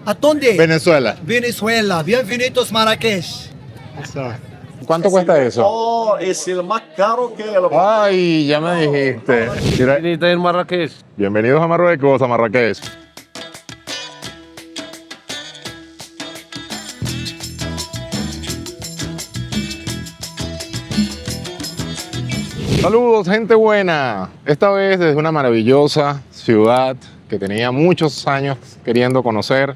¿A dónde? Venezuela. Venezuela. Bienvenidos Marrakech. ¿Cuánto cuesta eso? Oh, es el más caro que el... Ay, ya me dijiste. Mira, Bienvenida en Marrakech. bienvenidos a Marruecos, a Marrakech. Saludos, gente buena. Esta vez desde una maravillosa ciudad que tenía muchos años queriendo conocer,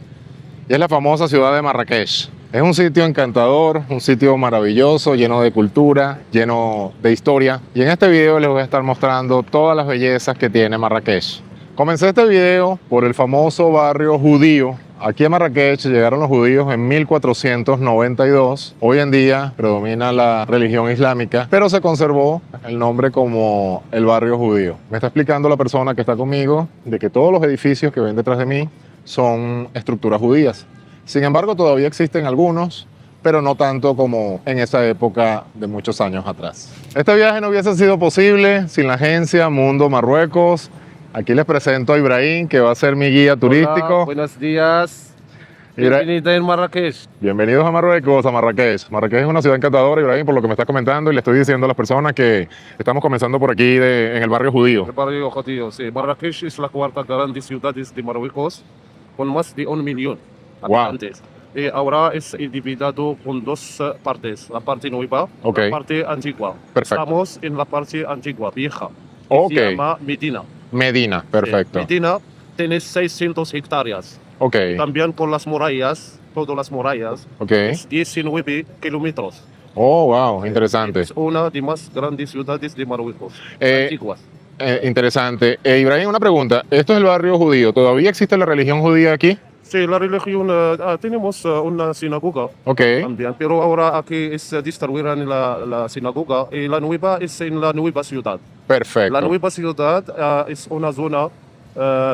y es la famosa ciudad de Marrakech. Es un sitio encantador, un sitio maravilloso, lleno de cultura, lleno de historia. Y en este video les voy a estar mostrando todas las bellezas que tiene Marrakech. Comencé este video por el famoso barrio judío. Aquí a Marrakech llegaron los judíos en 1492. Hoy en día predomina la religión islámica, pero se conservó el nombre como el barrio judío. Me está explicando la persona que está conmigo de que todos los edificios que ven detrás de mí son estructuras judías. Sin embargo, todavía existen algunos, pero no tanto como en esa época de muchos años atrás. Este viaje no hubiese sido posible sin la agencia Mundo Marruecos. Aquí les presento a Ibrahim, que va a ser mi guía turístico. Hola, buenos días. Bienvenida en Marrakech. Bienvenidos a Marruecos, a Marrakech. Marrakech es una ciudad encantadora, Ibrahim, por lo que me estás comentando, y le estoy diciendo a las personas que estamos comenzando por aquí en el barrio judío. El barrio judío, sí. Marrakech es la cuarta grande ciudad de Marruecos, con más de 1 millón de Wow. habitantes. Y ahora es dividido con dos partes, la parte nueva Ok. y la parte antigua. Perfecto. Estamos en la parte antigua, vieja. Ok. Se llama Medina. Medina, perfecto. Medina tiene 600 hectáreas. Ok, También con las murallas, todas las murallas, ok. es 19 kilómetros. Oh, wow, interesante. Es una de las más grandes ciudades de Marruecos, Eh, antiguas. Interesante. Ibrahim, una pregunta. Esto es el barrio judío. ¿Todavía existe la religión judía aquí? Sí, la religión, tenemos una sinagoga Ok, también, pero ahora aquí es destruida en la sinagoga y la nueva es en la nueva ciudad. perfecto. La nueva ciudad es una zona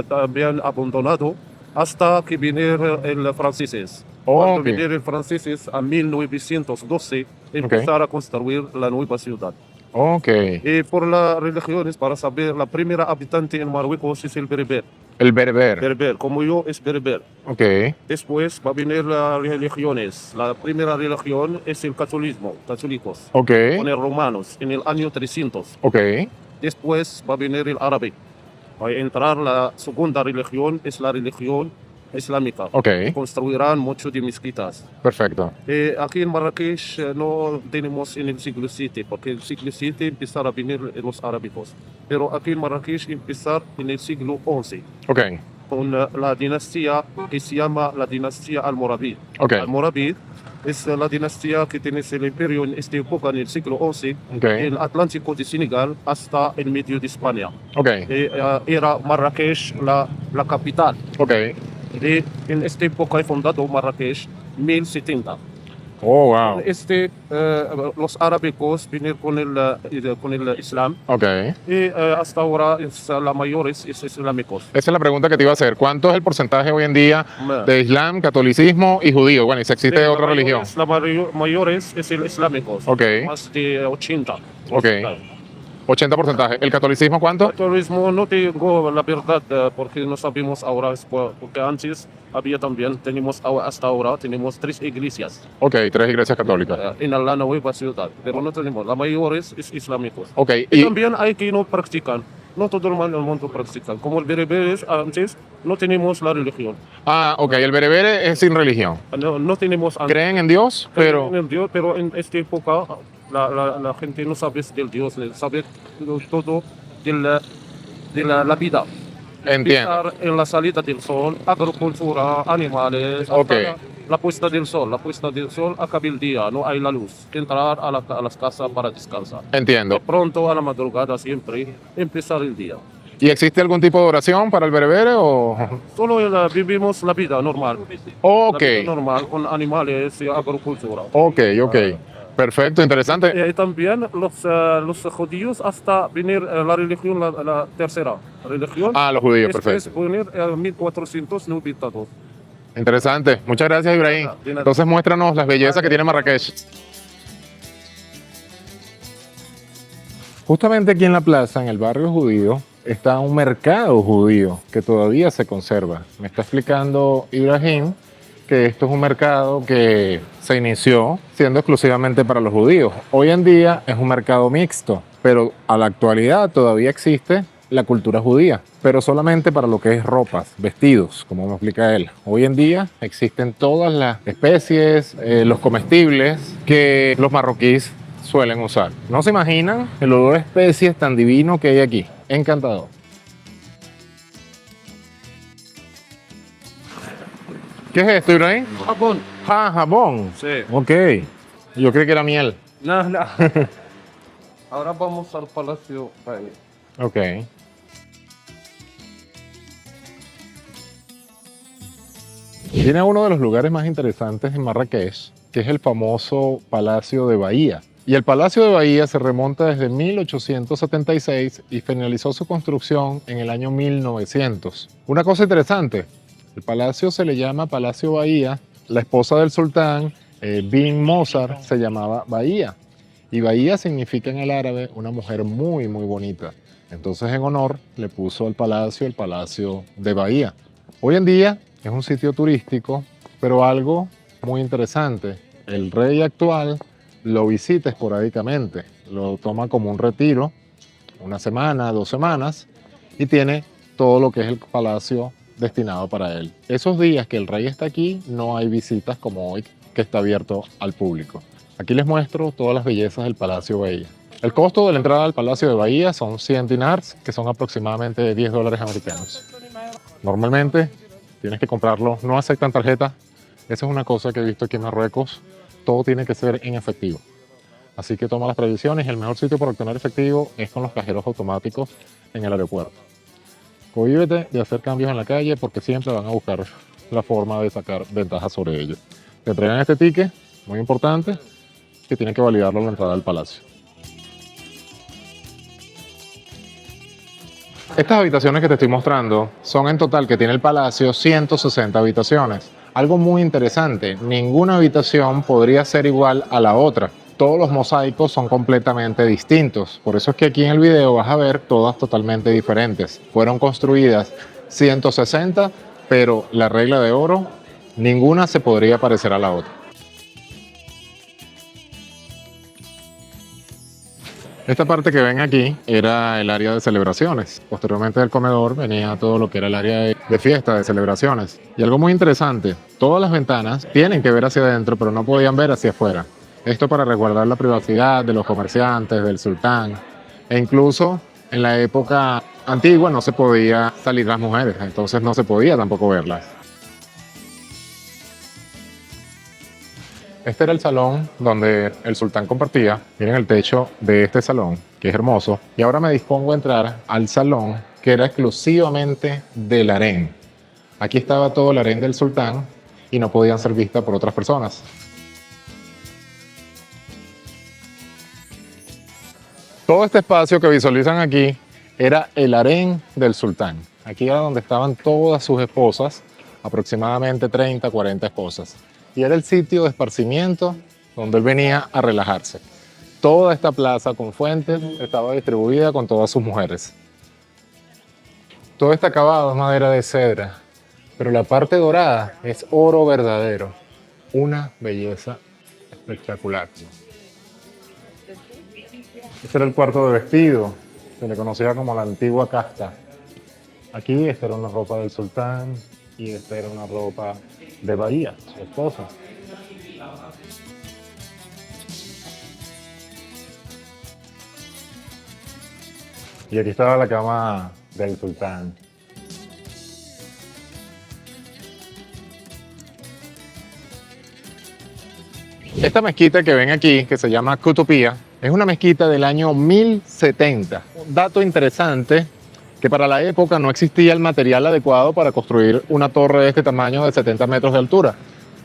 también abandonada hasta que vinieron los franceses. Cuando Ok. vinieron los franceses a 1912 empezaron a construir la nueva ciudad. Ok. Y por las religiones, para saber, la primera habitante en Marruecos es el berber. El berber. Berber, como yo, es berber. Ok, Después va a venir las religiones. La primera religión es el catolicismo, católicos, ok, con los romanos, en el año 300. ok. Después va a venir el árabe. Va a entrar la segunda religión, es la religión islámica. Ok. Construirán mucho de mezquitas. Perfecto. Aquí en Marrakech no tenemos en el siglo VII, porque en el siglo VII empezaron a venir los árabes. Pero aquí en Marrakech empezar en el siglo XI, Ok, con la dinastía que se llama la dinastía Almorávid. ok, Almorávid es la dinastía que tiene el imperio en esta época, en el siglo XI, ok, el Atlántico de Senegal hasta el medio de España. ok, Era Marrakech la capital. ok. En esta época he fundado Marrakech 1070. Oh, wow. Los árabes vinieron con el Islam Ok. y hasta ahora la mayor es islámicos. Esa es la pregunta que te iba a hacer. ¿Cuánto es el porcentaje hoy en día de Islam, catolicismo y judío? Bueno, y si existe otra religión. La mayor es el islámico, Ok. más de 80. Ok. 80%. ¿El catolicismo cuánto? Turismo no tengo la verdad porque no sabemos ahora, porque antes había también, hasta ahora tenemos 3 iglesias Ok, 3 iglesias católicas. en la nueva ciudad, pero no tenemos, la mayor es islámicos. Ok, Y y... también hay que no practican, no todo el mundo practica. Como el bereberes antes no tenemos la religión, Ah, ok, el berebere es sin religión. no tenemos antes. Creen en Dios, pero... En Dios, pero en esta época la gente no sabe del Dios, sabe todo de la vida. Entiendo. Empezar en la salida del sol, agricultura, animales, Ok. hasta la puesta del sol. La puesta del sol acaba el día, no hay la luz. Entrar a las casas para descansar. Entiendo. Pronto a la madrugada siempre empezar el día. ¿Y existe algún tipo de oración para el berebere o...? Solo vivimos la vida normal. Ok, La vida normal con animales y agricultura. ok, ok. Perfecto, interesante. Y también los judíos hasta venir la religión, la tercera religión. Ah, los judíos, es perfecto. venir 1492. Interesante. Muchas gracias, Ibrahim. De nada. Entonces muéstranos las bellezas que tiene Marrakech. Justamente aquí en la plaza, en el barrio judío, está un mercado judío que todavía se conserva. Me está explicando Ibrahim que esto es un mercado que se inició siendo exclusivamente para los judíos. Hoy en día es un mercado mixto, pero a la actualidad todavía existe la cultura judía, pero solamente para lo que es ropas, vestidos, como me explica él. Hoy en día existen todas las especies, los comestibles que los marroquíes suelen usar. No se imaginan el olor a especies tan divino que hay aquí. Encantador. ¿Qué es esto, Ibrahim? Japón. Ah, jabón. Sí. Ok. Yo creí que era miel. No. Ahora vamos al Palacio Bahía. Ok. Tiene uno de los lugares más interesantes en Marrakech, que es el famoso Palacio de Bahía. Y el Palacio de Bahía se remonta desde 1876 y finalizó su construcción en el año 1900. Una cosa interesante, el palacio se le llama Palacio Bahía. La esposa del sultán, Bint Mozart, se llamaba Bahía. Y Bahía significa en el árabe una mujer muy, muy bonita. Entonces, en honor, le puso al palacio el Palacio de Bahía. Hoy en día es un sitio turístico, pero algo muy interesante. El rey actual lo visita esporádicamente, lo toma como un retiro, una semana, 2 semanas, y tiene todo lo que es el palacio destinado para él. Esos días que el rey está aquí, no hay visitas como hoy, que está abierto al público. Aquí les muestro todas las bellezas del Palacio Bahía. El costo de la entrada al Palacio de Bahía son 100 dinars, que son aproximadamente $10 americanos. Normalmente tienes que comprarlo, no aceptan tarjeta. Esa es una cosa que he visto aquí en Marruecos, todo tiene que ser en efectivo. Así que toma las previsiones, el mejor sitio para obtener efectivo es con los cajeros automáticos en el aeropuerto. Cohíbete de hacer cambios en la calle porque siempre van a buscar la forma de sacar ventaja sobre ellos. Te entregan este ticket, muy importante, que tienen que validarlo a la entrada del palacio. Estas habitaciones que te estoy mostrando son en total que tiene el palacio 160 habitaciones. Algo muy interesante, ninguna habitación podría ser igual a la otra. Todos los mosaicos son completamente distintos. Por eso es que aquí en el video vas a ver todas totalmente diferentes. Fueron construidas 160, pero la regla de oro, ninguna se podría parecer a la otra. Esta parte que ven aquí era el área de celebraciones. Posteriormente del comedor venía todo lo que era el área de fiesta, de celebraciones. Y algo muy interesante, todas las ventanas tienen que ver hacia adentro, pero no podían ver hacia afuera. Esto para resguardar la privacidad de los comerciantes, del sultán. E incluso en la época antigua no se podía salir las mujeres, entonces no se podía tampoco verlas. Este era el salón donde el sultán compartía. Miren el techo de este salón, que es hermoso. Y ahora me dispongo a entrar al salón que era exclusivamente del harén. Aquí estaba todo el harén del sultán y no podían ser vistas por otras personas. Todo este espacio que visualizan aquí era el harén del sultán. Aquí era donde estaban todas sus esposas, aproximadamente 30, 40 esposas. Y era el sitio de esparcimiento donde él venía a relajarse. Toda esta plaza con fuentes estaba distribuida con todas sus mujeres. Todo este acabado es madera de cedra, pero la parte dorada es oro verdadero. Una belleza espectacular. Este era el cuarto de vestido, se le conocía como la antigua casta. Aquí esta era una ropa del sultán y esta era una ropa de Bahía, su esposa. Y aquí estaba la cama del sultán. Esta mezquita que ven aquí, que se llama Kutupía, es una mezquita del año 1070. Un dato interesante, que para la época no existía el material adecuado para construir una torre de este tamaño de 70 metros de altura.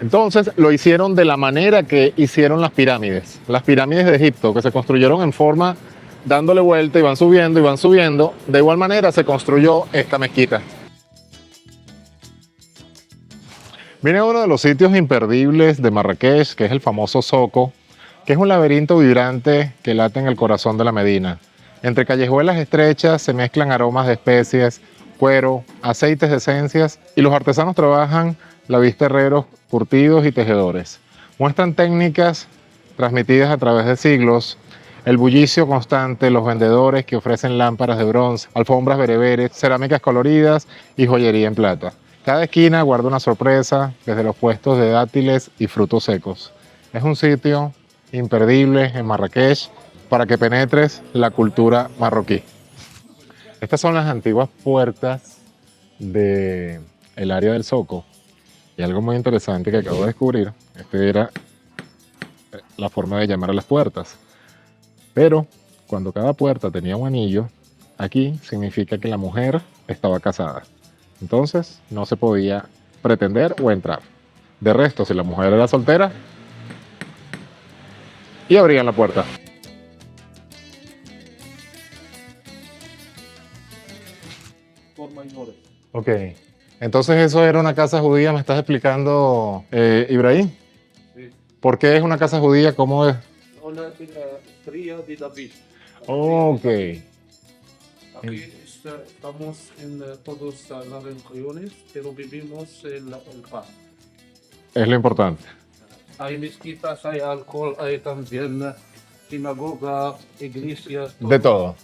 Entonces lo hicieron de la manera que hicieron las pirámides. Las pirámides de Egipto, que se construyeron en forma dándole vuelta y van subiendo y van subiendo. De igual manera se construyó esta mezquita. Viene uno de los sitios imperdibles de Marrakech, que es el famoso Zoco, que es un laberinto vibrante que late en el corazón de la Medina. Entre callejuelas estrechas se mezclan aromas de especies, cuero, aceites de esencias y los artesanos trabajan la vista herreros, curtidos y tejedores. Muestran técnicas transmitidas a través de siglos, el bullicio constante, los vendedores que ofrecen lámparas de bronce, alfombras bereberes, cerámicas coloridas y joyería en plata. Cada esquina guarda una sorpresa, desde los puestos de dátiles y frutos secos. Es un sitio imperdible en Marrakech para que penetres la cultura marroquí. Estas son las antiguas puertas del área del Zoco. Y algo muy interesante que acabo de descubrir, era la forma de llamar a las puertas. Pero cuando cada puerta tenía un anillo, aquí significa que la mujer estaba casada. Entonces no se podía pretender o entrar. De resto, si la mujer era soltera, y abrían la puerta. Por mayores. Ok. Entonces eso era una casa judía, me estás explicando, Ibrahim. Sí. ¿Por qué es una casa judía? ¿Cómo es? Una cría de David. Ok. Aquí estamos en todas las religiones, pero vivimos en el paz. Es lo importante. Hay mezquitas, hay alcohol, hay también sinagoga, iglesias. De todo.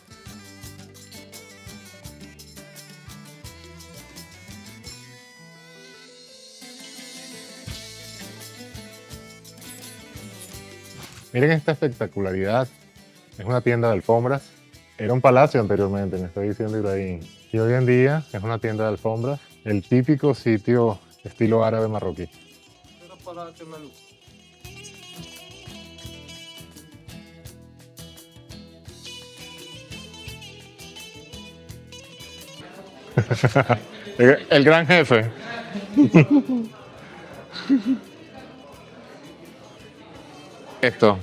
Miren esta espectacularidad. Es una tienda de alfombras. Era un palacio anteriormente, me está diciendo Ibrahim. Y hoy en día es una tienda de alfombras. El típico sitio estilo árabe marroquí. Pero para que me lo- El gran jefe. Esto.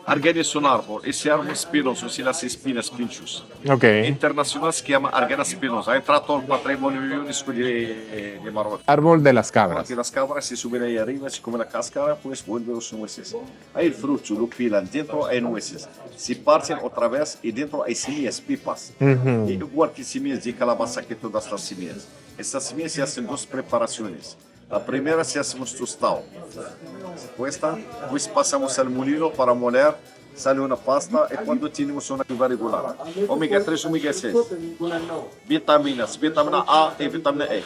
Argani es un árbol, ese árbol espinoso, sin las espinas pinchos. Ok. Internacional se llama Argana espinosa, ha entrato al patrimonio UNESCO de Marruecos. Árbol de las cabras. Porque las cabras se suben ahí arriba, se comen la cáscara, pues vuelven los nueces. Ahí el fruto lo pilan, dentro hay nueces. Se parten otra vez y dentro hay semillas, pipas. Y igual que semillas de calabaza que todas las semillas. Estas semillas se hacen dos preparaciones. La primera se hacemos tostado. Cuesta, pues pasamos al molino para moler, sale una pasta y cuando tenemos una curva regular. Omega 3, omega 6. Vitaminas, vitamina A y vitamina E.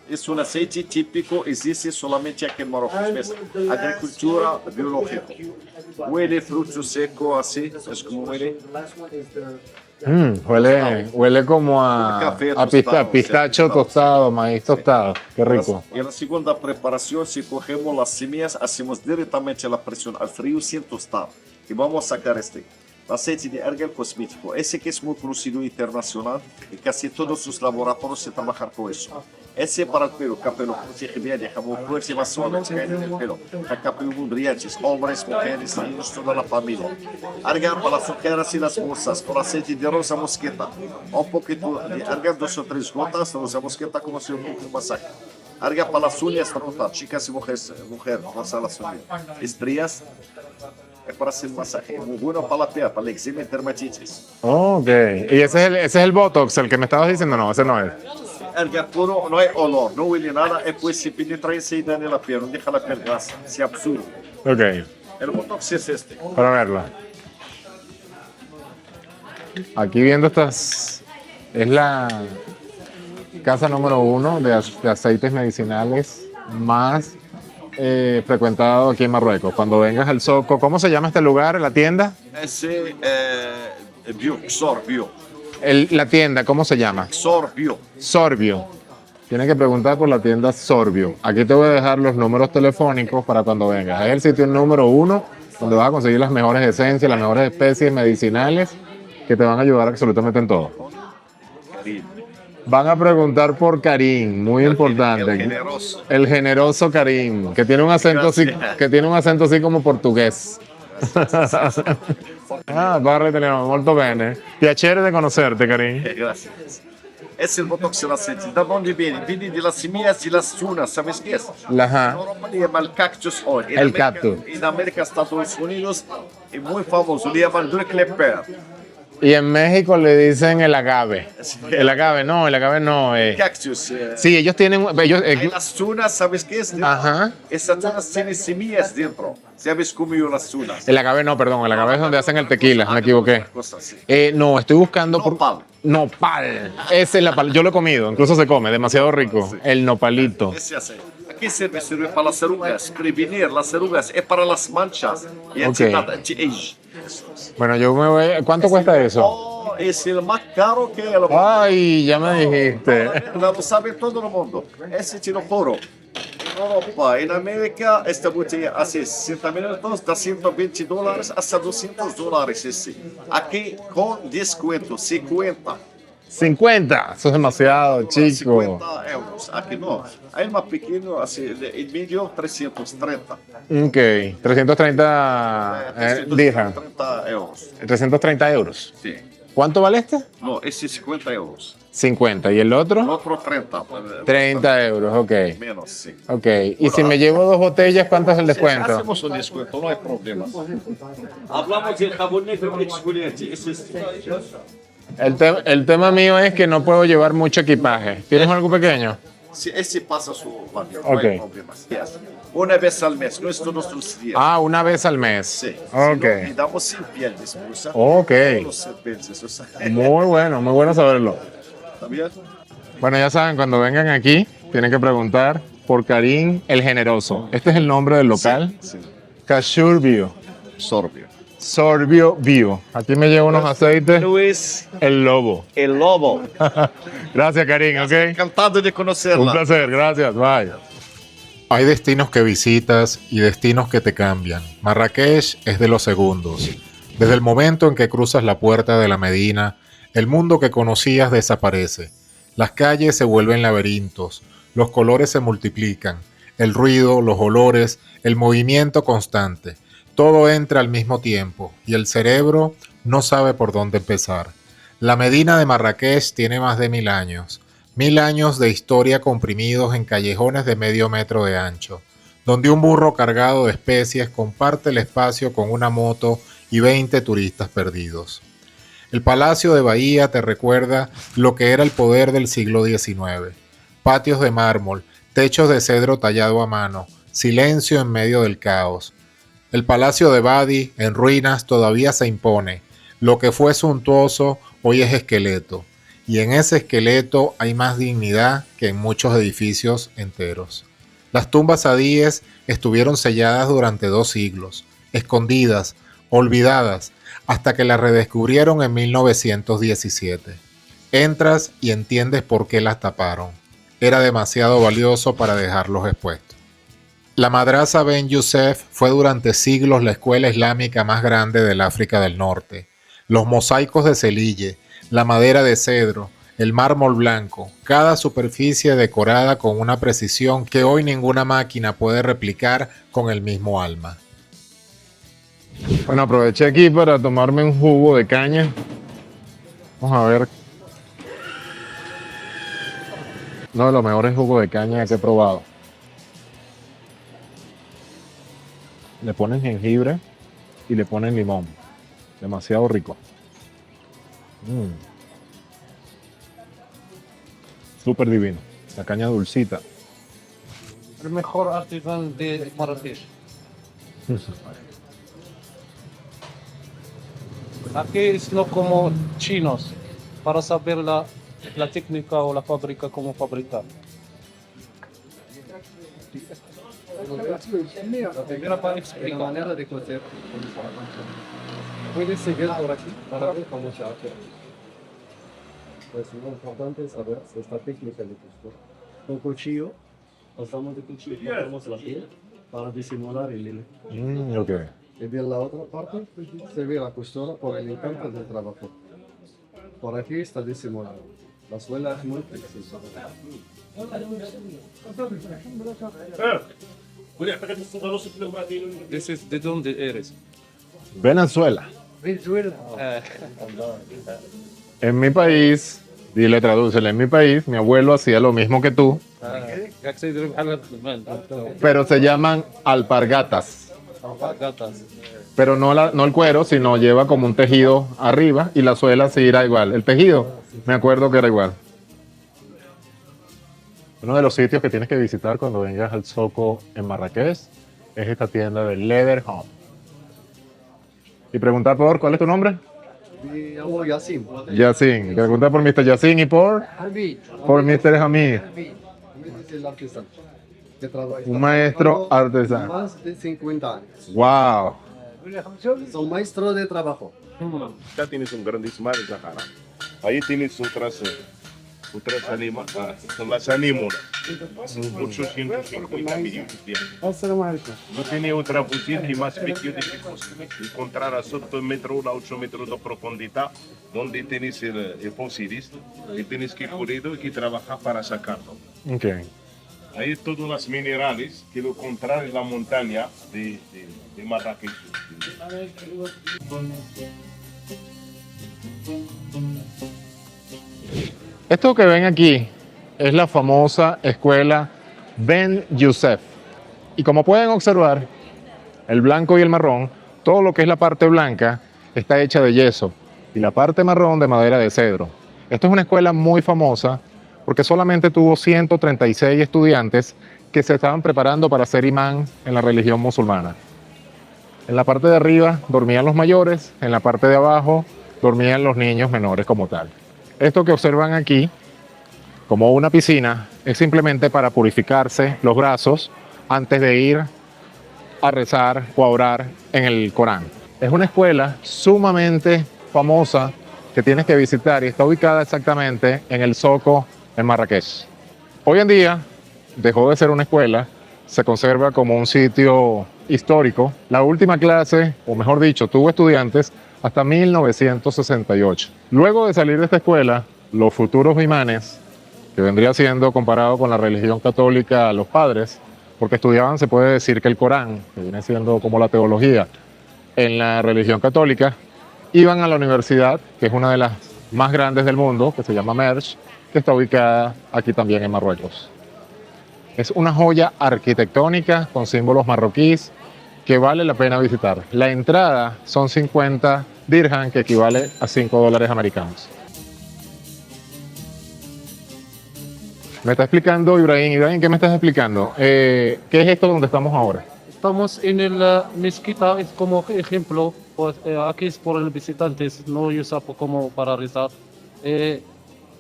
Es un aceite típico, existe solamente aquí en Marruecos. ¿Ves? Agricultura biológica. Huele fruto seco así, es como huele. Huele como a, Café a tostado, pistacho sí, tostado, maíz tostado. Qué rico. En la segunda preparación, si cogemos las semillas, hacemos directamente la presión al frío sin tostar. Y vamos a sacar este. El aceite de argán cosmético. Ese que es muy conocido internacional y casi todos los laboratorios se trabajan con eso. Ese para el pelo, cabello protege bien, deja muy fuerte y más suave el pelo. Para cabello muy brillantes, hombres, mujeres, niños, toda la familia. Argán para las ojeras y las bolsas, con aceite de rosa mosqueta. Un poquito de argán, 2 o 3 gotas, rosa mosqueta como si un poco de masaje. Argán para las uñas, para chicas y mujeres, rosa las uñas. Estrías, es para hacer masaje. Muy bueno para la piel, para el eczema y dermatitis. Ok. ¿Y ese es el Botox, el que me estabas diciendo? No, ese no es. Argán puro, no hay olor, no huele nada, y pues se penetra enseguida en la piel, no deja la piel grasa, se absorbe. Ok. El botox es este. Para verla. Aquí viendo estas, es la casa número 1 de aceites medicinales más frecuentado aquí en Marruecos. Cuando vengas al Zoco, ¿cómo se llama este lugar, la tienda? Ese bio, Xor bio. La tienda, ¿cómo se llama? Xor bio. Sorbio. Tienes que preguntar por la tienda Sorbio. Aquí te voy a dejar los números telefónicos para cuando vengas. Es el sitio número 1 donde vas a conseguir las mejores esencias, las mejores especies medicinales que te van a ayudar absolutamente en todo. Van a preguntar por Karim, muy importante. El generoso. El generoso Karim, que tiene un acento así, Gracias. que tiene un acento así como portugués. Parla italiano, molto bene. Piacere di conoscerte, Karim. Gracias. Es el botox en aceite. ¿De dónde viene? Viene de las semillas y las tunas, ¿sabes qué es? En Europa le llaman el cactus oil. En El América- cactus. En América, Estados Unidos, es muy famoso, le llaman Dr. Pepper. Y en México le dicen el agave. El agave no, el agave no. Cactus. Sí, ellos tienen... Hay las tunas, ¿sabes qué es? Ajá. Esas tunas tienen semillas dentro. ¿Sabes cómo yo las tunas? El agave no, perdón. El agave es donde hacen el tequila, me equivoqué. Cosa así. No, estoy buscando... Nopal. Nopal. Ese es yo lo he comido, incluso se come, demasiado rico. Sí. El nopalito. Ese hace. Aquí sirve para las arrugas, prevenir las arrugas, es para las manchas y anti-age. Bueno, yo me voy... ¿Cuánto cuesta eso? Oh, es el más caro que el Ay, ya me dijiste. Lo sabe todo el mundo. Ese te lo juro. En Europa, en América, esta botella hace 60 minutos, da $120 hasta $200 ese. Aquí con descuento, 50. 50. Eso es demasiado, chico. 50 euros. Aquí no. Hay el más pequeño, así, el medio, 330. Ok. 330 dirham. 330 euros. 330 euros. Sí. ¿Cuánto vale este? No, ese es 50 euros. 50. ¿Y el El otro? otro 30. 30 euros, ok. Menos, sí. Ok. Y si me llevo 2 botellas, ¿cuánto es el descuento? Hacemos un descuento, no hay problema. Hablamos del jabón negro exfoliante. Ese es... El tema mío es que no puedo llevar mucho equipaje. ¿Tienes algo pequeño? Sí, ese pasa su baño, no Ok. hay problema. Una vez al mes, no es todos los días. Ah, una vez al mes. Sí. Ok. Y damos sin piel de esposa. Ok. Todos los serpientes, o sea, Muy bueno saberlo. ¿está bien? Bueno, ya saben, cuando vengan aquí, tienen que preguntar por Karim el Generoso. Este es el nombre del local. Sí. Kashur Bio. Sorbio. Sorbio Bio. Aquí me llevo unos aceites. Luis, El Lobo. el lobo. Gracias, Karim, ¿ok? Encantado de Un conocerla. placer, gracias, bye. Hay destinos que visitas y destinos que te cambian. Marrakech es de los segundos. Desde el momento en que cruzas la puerta de la Medina, el mundo que conocías desaparece. Las calles se vuelven laberintos, los colores se multiplican, el ruido, los olores, el movimiento constante. Todo entra al mismo tiempo y el cerebro no sabe por dónde empezar. La Medina de Marrakech tiene más de 1000 años. 1000 años de historia comprimidos en callejones de medio metro de ancho, donde un burro cargado de especies comparte el espacio con una moto y 20 turistas perdidos. El Palacio de Bahía te recuerda lo que era el poder del siglo XIX. Patios de mármol, techos de cedro tallado a mano, silencio en medio del caos. El Palacio de Badi, en ruinas, todavía se impone. Lo que fue suntuoso hoy es esqueleto. Y en ese esqueleto hay más dignidad que en muchos edificios enteros. Las tumbas adíes estuvieron selladas durante 2 siglos, escondidas, olvidadas, hasta que las redescubrieron en 1917. Entras y entiendes por qué las taparon. Era demasiado valioso para dejarlos expuestos. La Madrasa Ben Youssef fue durante siglos la escuela islámica más grande del África del Norte. Los mosaicos de Celille, la madera de cedro, el mármol blanco, cada superficie decorada con una precisión que hoy ninguna máquina puede replicar con el mismo alma. Bueno, aproveché aquí para tomarme un jugo de caña. Vamos a ver. Uno de los mejores jugos de caña que he probado. Le ponen jengibre y le ponen limón. Demasiado rico. Súper divino. La caña dulcita. El mejor artesano de Marrakech. Aquí es no como chinos, para saber la técnica o la fábrica, cómo fabricar. La primera para explicar. La manera de coser. Puedes seguir por aquí para ver cómo se hace. Pues lo importante es saber esta técnica de costura. Con cuchillo, pasamos de cuchillo, cortamos la piel para disimular el hilo. Ok. Y de la otra parte se ve la costura por el encanto del trabajo. Por aquí está disimulado. La suela es muy precisa. ¿De dónde eres? Venezuela. Venezuela. En mi país, dile, tradúcele, en mi país, mi abuelo hacía lo mismo que tú, pero se llaman alpargatas. Gatas. Pero no, no el cuero, sino lleva como un tejido arriba y la suela sí era igual. El tejido, me acuerdo que era igual. Uno de los sitios que tienes que visitar cuando vengas al Zoco en Marrakech es esta tienda de Leather Home. Y preguntar por, ¿cuál es tu nombre? Me llamo Yassin. Yassin. Preguntar por Mr. Yassin y por Mr. Hamid. Hamid es el artesano. Que trabaja. Un maestro artesano. Más de 50 años. Wow. Son maestros de trabajo. Acá tienes un grandísimo mar de Sahara. Ahí tienes otras animales, son las anémonas. Son 850 millones de años. Yo tenía otra posición más pequeña que encontrar a 7 metros a 8 metros de profundidad, donde tienes el fósiles y tienes que cuidarlo y que trabajar para sacarlo. Okay. Hay todos los minerales que lo encontrar en la montaña de Marrakech. Esto que ven aquí es la famosa escuela Ben Youssef. Y como pueden observar, el blanco y el marrón, todo lo que es la parte blanca está hecha de yeso y la parte marrón de madera de cedro. Esto es una escuela muy famosa porque solamente tuvo 136 estudiantes que se estaban preparando para ser imán en la religión musulmana. En la parte de arriba dormían los mayores, en la parte de abajo dormían los niños menores como tal. Esto que observan aquí, como una piscina, es simplemente para purificarse los brazos antes de ir a rezar o a orar en el Corán. Es una escuela sumamente famosa que tienes que visitar y está ubicada exactamente en el Zoco en Marrakech. Hoy en día dejó de ser una escuela, se conserva como un sitio histórico. La última clase, o mejor dicho, tuvo estudiantes hasta 1968. Luego de salir de esta escuela, los futuros imanes, que vendría siendo comparado con la religión católica los padres, porque estudiaban, se puede decir que el Corán, que viene siendo como la teología en la religión católica, iban a la universidad, que es una de las más grandes del mundo, que se llama Mersch, que está ubicada aquí también en Marruecos. Es una joya arquitectónica con símbolos marroquíes que vale la pena visitar. La entrada son 50 dirham, que equivale a 5 dólares americanos. Me está explicando Ibrahim. Ibrahim, ¿qué me estás explicando? ¿Qué es esto donde estamos ahora? Estamos en el mezquita, es como ejemplo, pues, aquí es por el visitantes, no usa como para rezar.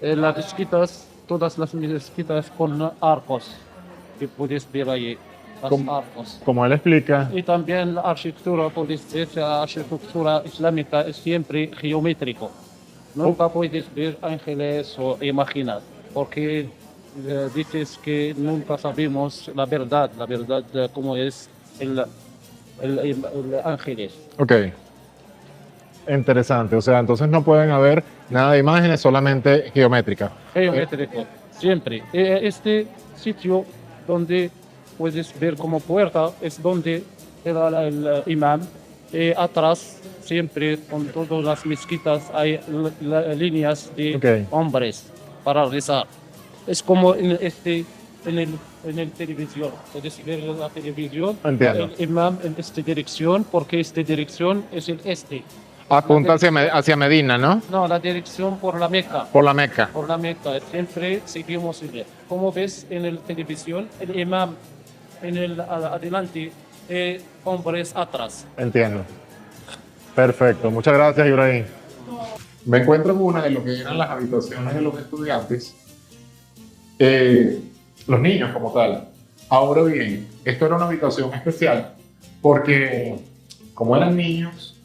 Las mezquitas, todas las mezquitas con arcos, que puedes ver ahí, los arcos. Como él explica, Y también la arquitectura, puedes ver, la arquitectura islámica es siempre geométrico. Nunca puedes ver ángeles o imaginar, porque dices que nunca sabemos la verdad de cómo es el ángeles. ok, interesante. O sea, entonces no pueden haber nada de imágenes, solamente geométricas. Geométrico, siempre. Este sitio donde puedes ver como puerta es donde era el imán. Atrás, siempre con todas las mezquitas, hay líneas de hombres para rezar. Es como en el televisión. Puedes ver la televisión. Entiendo. El imán en esta dirección, porque esta dirección es el este. Apunta hacia Medina, ¿no? No, la dirección por la Meca. Por la Meca. Por la Meca, siempre seguimos bien. Como ves en la televisión, el imam en el adelante, hombres atrás. Entiendo. Perfecto. Muchas gracias, Ibrahim. Me encuentro en una de lo que eran las habitaciones de los estudiantes, los niños como tal. Ahora bien, esto era una habitación especial porque como eran niños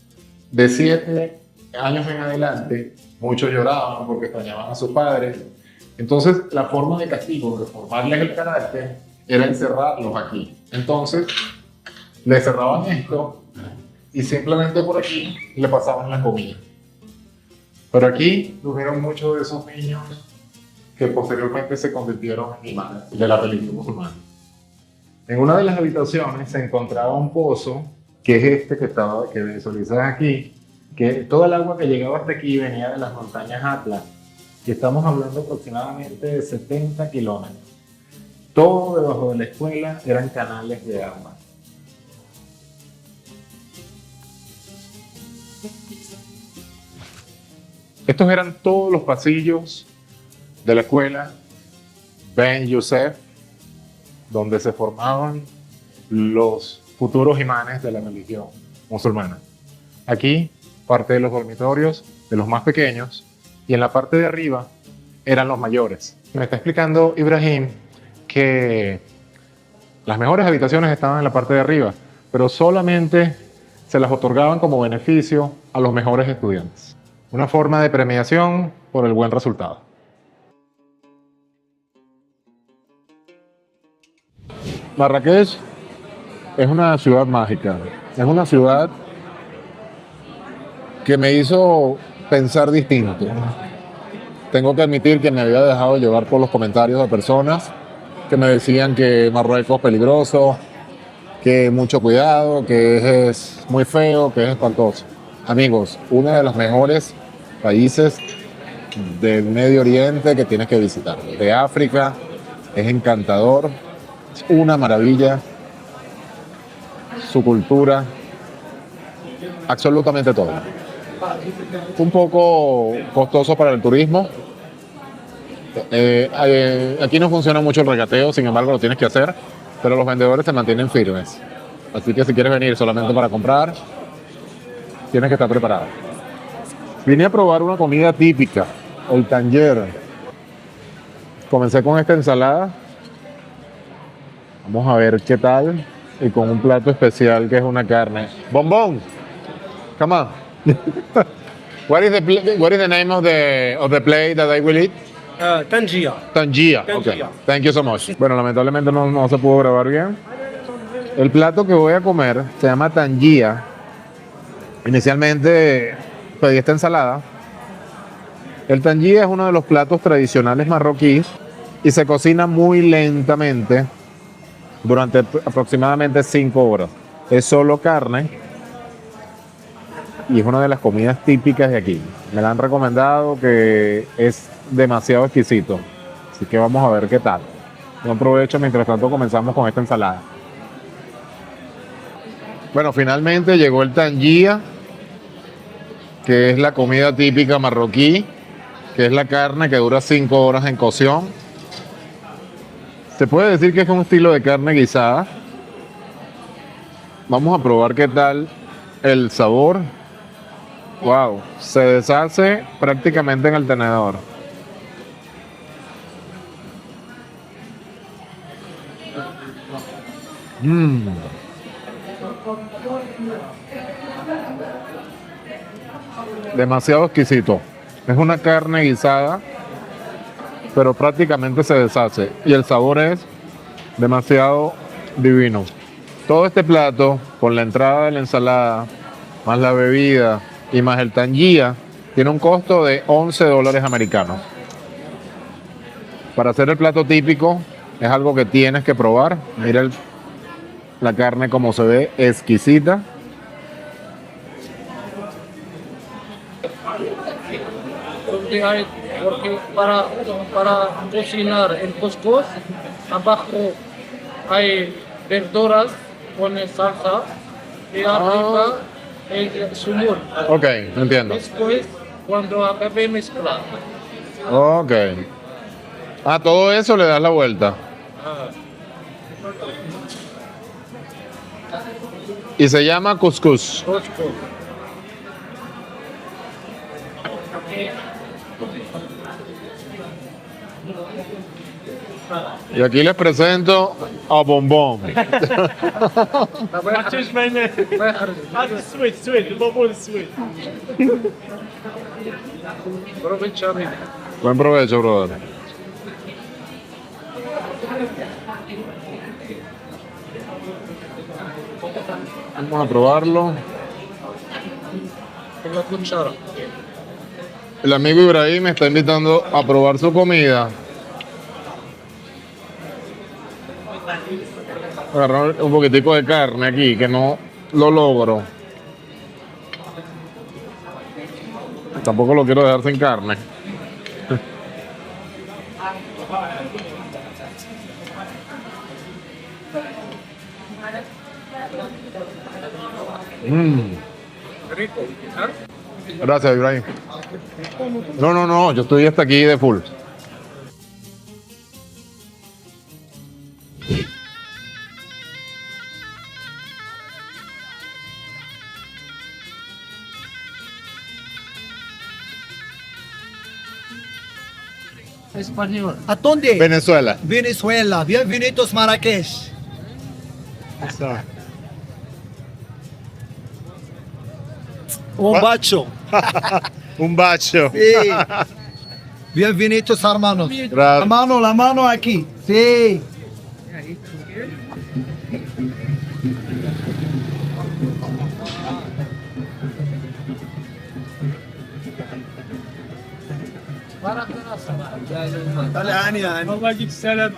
de 7 años en adelante, muchos lloraban porque extrañaban a sus padres. Entonces, la forma de castigo, de formarles el carácter, era encerrarlos aquí. Entonces, le cerraban esto y simplemente por aquí le pasaban la comida. Pero aquí tuvieron muchos de esos niños que posteriormente se convirtieron en imanes de la religión musulmana. En una de las habitaciones se encontraba un pozo, que es este que visualizas aquí, que toda el agua que llegaba hasta aquí venía de las montañas Atlas, y estamos hablando aproximadamente de 70 kilómetros. Todo debajo de la escuela eran canales de agua. Estos eran todos los pasillos de la escuela Ben Yosef, donde se formaban los futuros imanes de la religión musulmana. Aquí, parte de los dormitorios de los más pequeños, y en la parte de arriba eran los mayores. Me está explicando Ibrahim que las mejores habitaciones estaban en la parte de arriba, pero solamente se las otorgaban como beneficio a los mejores estudiantes. Una forma de premiación por el buen resultado. Marrakech es una ciudad mágica. Es una ciudad que me hizo pensar distinto. Tengo que admitir que me había dejado llevar por los comentarios de personas que me decían que Marruecos es peligroso, que mucho cuidado, que es muy feo, que es espantoso. Amigos, uno de los mejores países del Medio Oriente que tienes que visitar. De África, es encantador, es una maravilla. Su cultura, absolutamente todo. Un poco costoso para el turismo. Aquí no funciona mucho el regateo, sin embargo lo tienes que hacer, pero los vendedores se mantienen firmes. Así que si quieres venir solamente para comprar, tienes que estar preparado. Vine a probar una comida típica, el tanger. Comencé con esta ensalada. Vamos a ver qué tal. Y con un plato especial que es una carne. Bombón, come on. What is the name of the plate that I will eat? Tangier. Tangier. Okay. Thank you so much. Bueno, lamentablemente no se pudo grabar bien. El plato que voy a comer se llama tangier. Inicialmente pedí esta ensalada. El tangier es uno de los platos tradicionales marroquíes y se cocina muy lentamente durante aproximadamente 5 horas. Es solo carne y es una de las comidas típicas de aquí. Me la han recomendado, que es demasiado exquisito. Así que vamos a ver qué tal. Buen provecho, mientras tanto comenzamos con esta ensalada. Bueno, finalmente llegó el tangier, que es la comida típica marroquí, que es la carne que dura 5 horas en cocción. Se puede decir que es un estilo de carne guisada. Vamos a probar qué tal el sabor. Wow, se deshace prácticamente en el tenedor. Demasiado exquisito. Es una carne guisada, pero prácticamente se deshace y el sabor es demasiado divino. Todo este plato, con la entrada de la ensalada, más la bebida y más el tangier, tiene un costo de $11 americanos. Para hacer el plato típico es algo que tienes que probar. Mira la carne como se ve, exquisita. Porque para cocinar el couscous, abajo hay verduras con salsa y arriba el zumur. Ok, entiendo. Después, cuando acabe mezclar. Ok. Ah, todo eso le das la vuelta. Y se llama couscous. Couscous. Y aquí les presento a Bombón. Buen provecho, brother. Vamos a probarlo. Con la cuchara. El amigo Ibrahim me está invitando a probar su comida. Agarrar un poquitico de carne aquí, que no lo logro. Tampoco lo quiero dejar sin carne. Rico, Gracias, Ibrahim. No, yo estoy hasta aquí de full. Español. ¿A dónde? Venezuela. Venezuela. Bienvenidos Marrakech. Un bacho. Un bacho. Sí. Bienvenidos hermanos. Gracias. La mano aquí. Sí. Dale, Ania. الله يجيك السلام.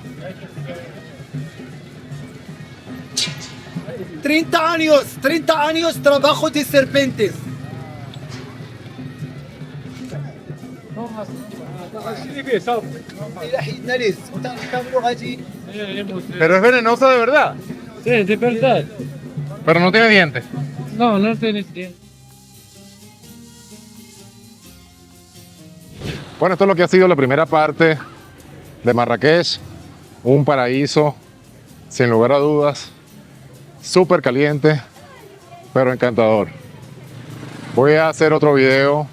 30 años trabajo de serpentes. Pero es venenosa de verdad. Sí, de verdad. Pero no tiene dientes. No, no tienes tiempo. Bueno, esto es lo que ha sido la primera parte de Marrakech. Un paraíso, sin lugar a dudas. Súper caliente, pero encantador. Voy a hacer otro video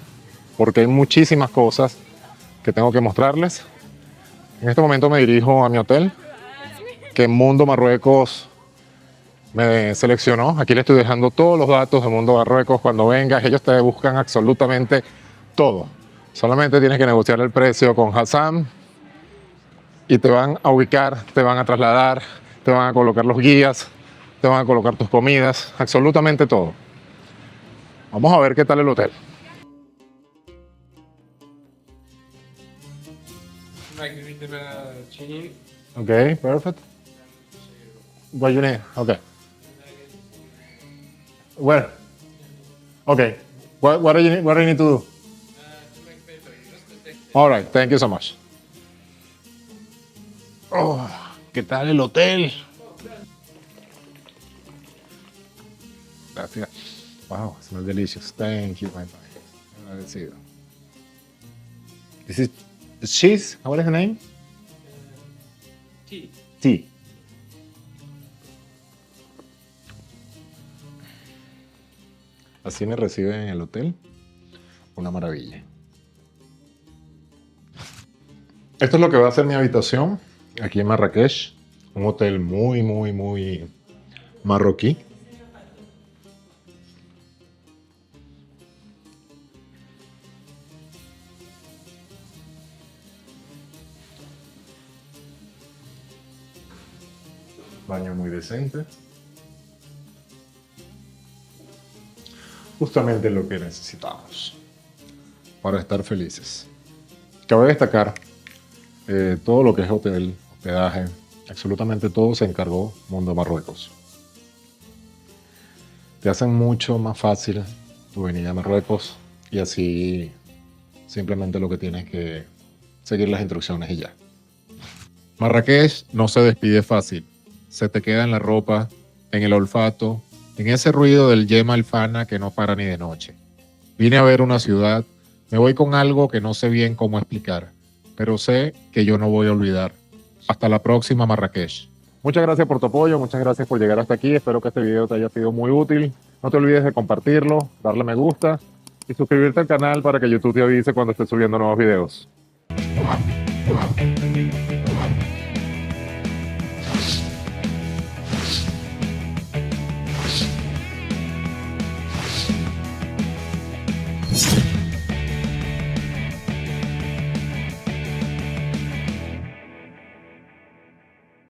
porque hay muchísimas cosas que tengo que mostrarles. En este momento me dirijo a mi hotel, que Mundo Marruecos me seleccionó. Aquí le estoy dejando todos los datos de Mundo Marruecos. Cuando vengas, ellos te buscan absolutamente todo. Solamente tienes que negociar el precio con Hassan y te van a ubicar, te van a trasladar, te van a colocar los guías, te van a colocar tus comidas, absolutamente todo. Vamos a ver qué tal el hotel. Okay, perfect. What you need? Okay. Where? Okay. What do you need? What do you need to do? All right. Thank you so much. Oh, ¿qué tal el hotel? Gracias. Wow, it smells delicious. Thank you, my friend. Let's see. This is cheese. What is the name? Tea. Tea. Así me reciben en el hotel. Una maravilla. Esto es lo que va a ser mi habitación aquí en Marrakech. Un hotel muy, muy, muy marroquí. Baño muy decente. Justamente lo que necesitamos para estar felices. Cabe destacar todo lo que es hotel, hospedaje, absolutamente todo se encargó Mundo Marruecos. Te hacen mucho más fácil tu venida a Marruecos y así simplemente lo que tienes que seguir las instrucciones y ya. Marrakech no se despide fácil. Se te queda en la ropa, en el olfato, en ese ruido del yema alfana que no para ni de noche. Vine a ver una ciudad, me voy con algo que no sé bien cómo explicar, pero sé que yo no voy a olvidar. Hasta la próxima, Marrakech. Muchas gracias por tu apoyo, muchas gracias por llegar hasta aquí. Espero que este video te haya sido muy útil. No te olvides de compartirlo, darle me gusta y suscribirte al canal para que YouTube te avise cuando esté subiendo nuevos videos.